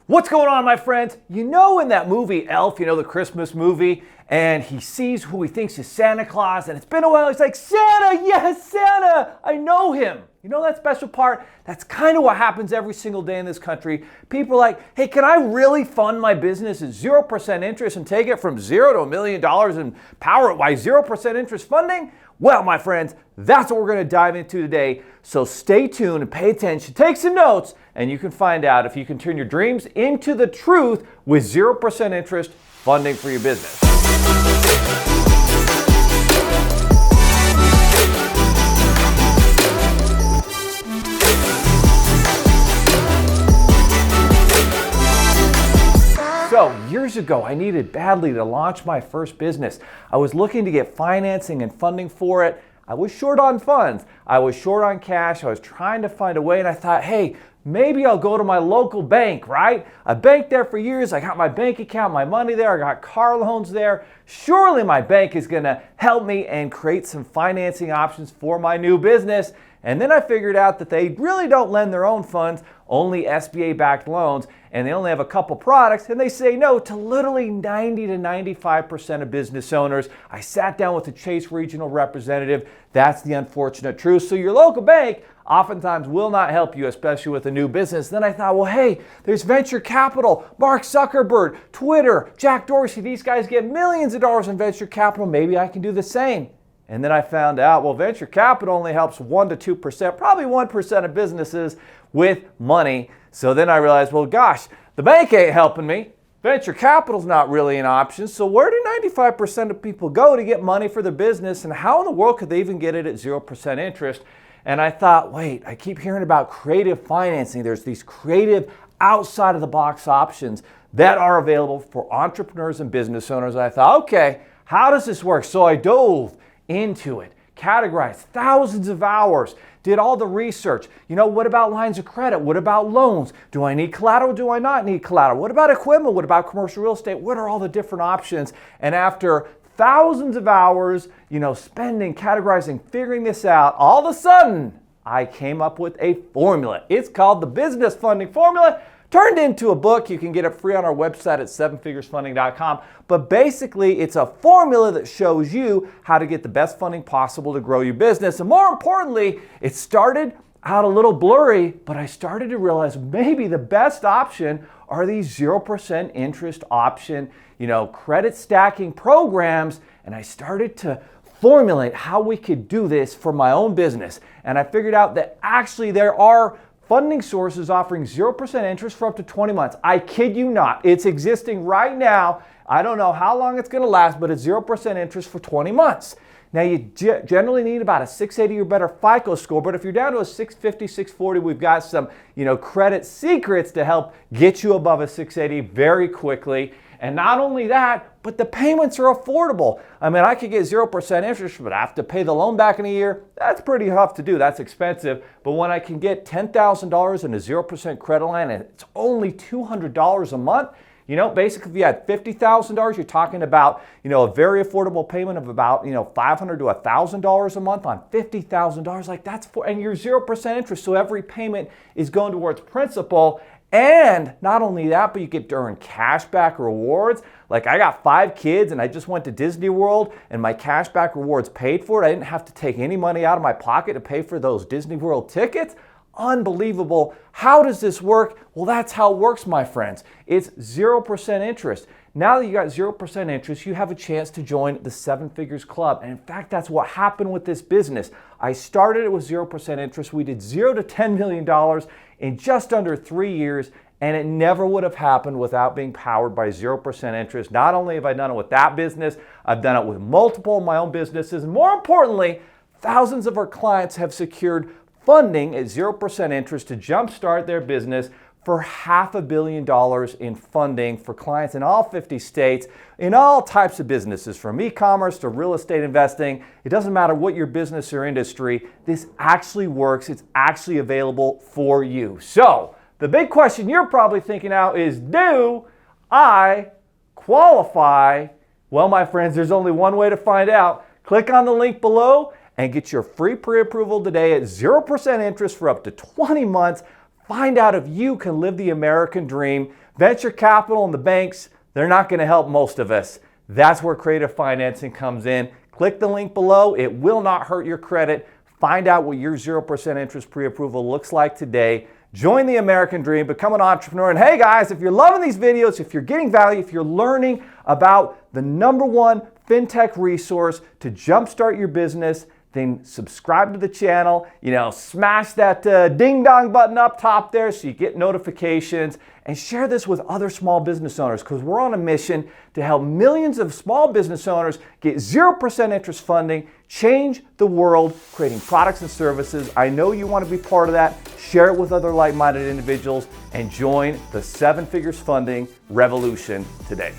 What's going on, my friends? You know, in that movie Elf, the Christmas movie, and he sees who he thinks is Santa Claus, and it's been a while, he's like, Santa, yes, Santa, I know him. You know that special part? That's kind of what happens every single day in this country. People are like, hey, can I really fund my business at 0% interest and take it from $0 to $1 million and power it by 0% interest funding? Well, my friends, that's what we're going to dive into today. So stay tuned and pay attention, take some notes, and you can find out if you can turn your dreams into the truth with 0% interest funding for your business. So years ago, I needed badly to launch my first business. I was looking to get financing and funding for it. I was short on funds. I was short on cash. I was trying to find a way, and I thought, hey, maybe I'll go to my local bank, right? I banked there for years. I got my bank account, my money there. I got car loans there. Surely my bank is going to help me and create some financing options for my new business. And then I figured out that they really don't lend their own funds, only SBA-backed loans, and they only have a couple products, and they say no to literally 90 to 95% of business owners. I sat down with the Chase regional representative. That's the unfortunate truth. So your local bank oftentimes will not help you, especially with a new business. Then I thought, well, hey, there's venture capital, Mark Zuckerberg, Twitter, Jack Dorsey. These guys get millions of dollars in venture capital. Maybe I can do the same. And then I found out, well, venture capital only helps 1% to 2%, probably 1% of businesses with money. So then I realized, well, gosh, the bank ain't helping me. Venture capital's not really an option. So where do 95% of people go to get money for their business? And how in the world could they even get it at 0% interest? And I thought, wait, I keep hearing about creative financing. There's these creative outside of the box options that are available for entrepreneurs and business owners. And I thought, okay, how does this work? So I dove into it, categorized thousands of hours, did all the research. What about lines of credit? What about loans? Do I need collateral? Do I not need collateral? What about equipment? What about commercial real estate? What are all the different options? And after thousands of hours, spending, categorizing, figuring this out, all of a sudden, I came up with a formula. It's called the Business Funding Formula. Turned into a book. You can get it free on our website at sevenfiguresfunding.com. But basically, it's a formula that shows you how to get the best funding possible to grow your business. And more importantly, it started out a little blurry, but I started to realize maybe the best option are these 0% interest option, credit stacking programs. And I started to formulate how we could do this for my own business. And I figured out that actually there are funding sources offering 0% interest for up to 20 months. I kid you not. It's existing right now. I don't know how long it's going to last, but it's 0% interest for 20 months. Now, you generally need about a 680 or better FICO score, but if you're down to a 650, 640, we've got some, credit secrets to help get you above a 680 very quickly. And not only that, but the payments are affordable. I mean, I could get 0% interest, but I have to pay the loan back in a year. That's pretty tough to do. That's expensive. But when I can get $10,000 in a 0% credit line and it's only $200 a month, basically if you had $50,000, you're talking about, a very affordable payment of about, $500 to $1,000 a month on $50,000. Like that's and you're 0% interest. So every payment is going towards principal. And not only that, but you get to earn cashback rewards. Like I got 5 kids and I just went to Disney World and my cashback rewards paid for it. I didn't have to take any money out of my pocket to pay for those Disney World tickets. Unbelievable. How does this work? Well, that's how it works, my friends. It's 0% interest. Now that you got 0% interest, you have a chance to join the 7 Figures Club. And in fact, that's what happened with this business. I started it with 0% interest. We did $0 to $10 million in just under 3 years, and it never would have happened without being powered by 0% interest. Not only have I done it with that business, I've done it with multiple of my own businesses, and more importantly, thousands of our clients have secured funding at 0% interest to jumpstart their business for $500 million in funding for clients in all 50 states, in all types of businesses, from e-commerce to real estate investing. It doesn't matter what your business or industry, this actually works. It's actually available for you. So the big question you're probably thinking now is, do I qualify? Well, my friends, there's only one way to find out. Click on the link below and get your free pre-approval today at 0% interest for up to 20 months. Find out if you can live the American dream. Venture capital and the banks, they're not going to help most of us. That's where creative financing comes in. Click the link below. It will not hurt your credit. Find out what your 0% interest pre-approval looks like today. Join the American dream, become an entrepreneur. And hey guys, if you're loving these videos, if you're getting value, if you're learning about the #1 fintech resource to jumpstart your business, then subscribe to the channel, smash that ding dong button up top there so you get notifications, and share this with other small business owners, because we're on a mission to help millions of small business owners get 0% interest funding, change the world, creating products and services. I know you want to be part of that. Share it with other like-minded individuals and join the 7 Figures Funding revolution today.